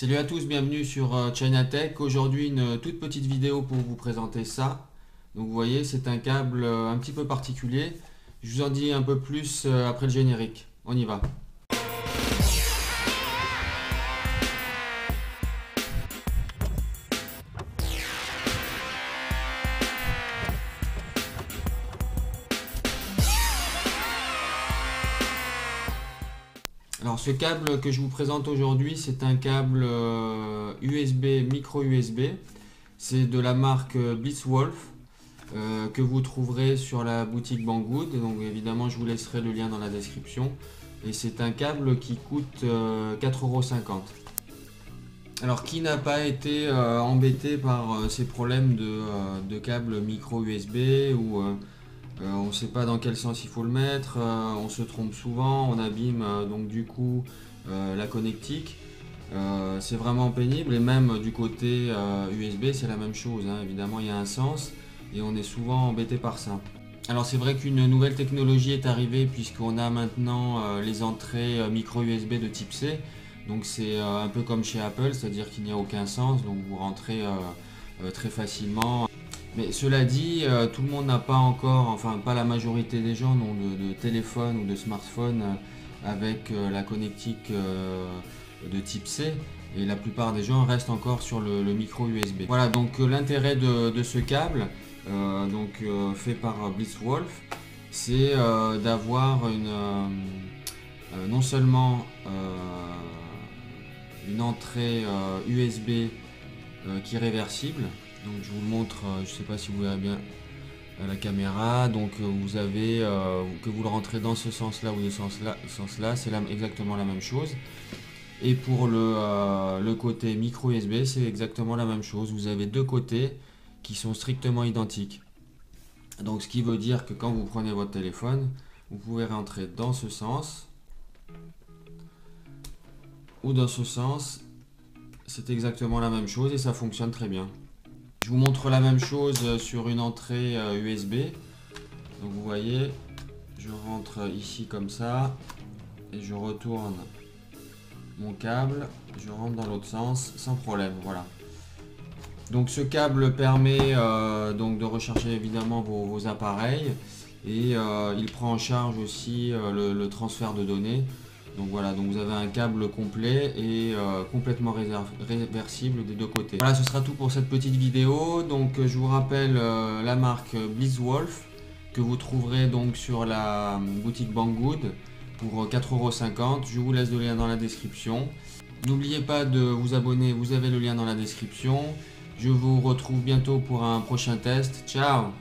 Salut à tous, bienvenue sur Chinatech. Aujourd'hui, une toute petite vidéo pour vous présenter ça. Donc vous voyez, c'est un câble un petit peu particulier. Je vous en dis un peu plus après le générique. On y va. Alors ce câble que je vous présente aujourd'hui, c'est un câble USB, micro USB. C'est de la marque Blitzwolf que vous trouverez sur la boutique Banggood. Donc évidemment, je vous laisserai le lien dans la description. Et c'est un câble qui coûte 4,50 €. Alors qui n'a pas été embêté par ces problèmes de câble micro USB où on ne sait pas dans quel sens il faut le mettre, on se trompe souvent, on abîme donc du coup la connectique. C'est vraiment pénible et même du côté USB c'est la même chose, hein. Évidemment il y a un sens et on est souvent embêté par ça. Alors c'est vrai qu'une nouvelle technologie est arrivée puisqu'on a maintenant les entrées micro USB de type C. Donc c'est un peu comme chez Apple, c'est-à-dire qu'il n'y a aucun sens, donc vous rentrez très facilement. Mais cela dit, tout le monde n'a pas encore, enfin pas la majorité des gens n'ont de téléphone ou de smartphone avec la connectique de type C. Et la plupart des gens restent encore sur le micro USB. Voilà, donc l'intérêt de ce câble, fait par Blitzwolf, c'est d'avoir non seulement une entrée USB qui est réversible. Donc je vous le montre, je ne sais pas si vous verrez bien à la caméra. Donc vous avez que vous le rentrez dans ce sens-là ou ce sens-là, c'est exactement la même chose. Et pour le côté micro USB, c'est exactement la même chose. Vous avez deux côtés qui sont strictement identiques. Donc ce qui veut dire que quand vous prenez votre téléphone, vous pouvez rentrer dans ce sens ou dans ce sens. C'est exactement la même chose et ça fonctionne très bien. Je vous montre la même chose sur une entrée USB. Donc vous voyez, je rentre ici comme ça et je retourne mon câble, je rentre dans l'autre sens sans problème. Voilà. Donc ce câble permet donc de recharger évidemment vos appareils et il prend en charge aussi le transfert de données. Donc voilà, donc vous avez un câble complet et complètement réversible des deux côtés. Voilà, ce sera tout pour cette petite vidéo. Donc je vous rappelle la marque Blitzwolf que vous trouverez donc sur la boutique Banggood pour 4,50 €. Je vous laisse le lien dans la description. N'oubliez pas de vous abonner, vous avez le lien dans la description. Je vous retrouve bientôt pour un prochain test. Ciao!